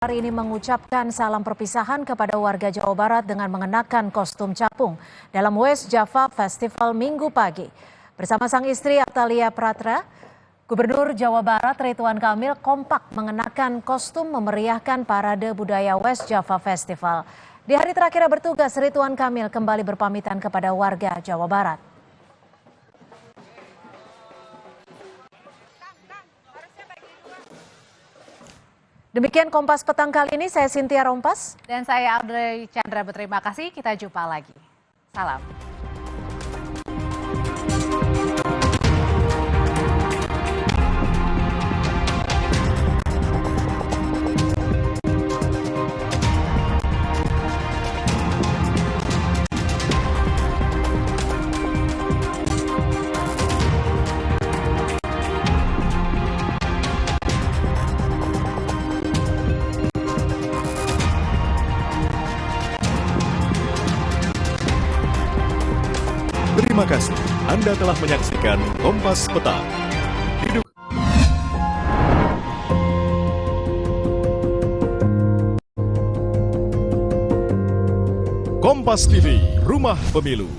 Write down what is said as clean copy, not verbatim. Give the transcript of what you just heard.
Hari ini mengucapkan salam perpisahan kepada warga Jawa Barat dengan mengenakan kostum capung dalam West Java Festival Minggu pagi. Bersama sang istri Atalia Pratra, Gubernur Jawa Barat Ridwan Kamil kompak mengenakan kostum memeriahkan parade budaya West Java Festival. Di hari terakhir bertugas, Ridwan Kamil kembali berpamitan kepada warga Jawa Barat. Demikian Kompas Petang kali ini, saya Cynthia Rompas. Dan saya Audrey Chandra, berterima kasih. Kita jumpa lagi. Salam. Terima kasih Anda telah menyaksikan Kompas Petang. Kompas TV, Rumah Pemilu.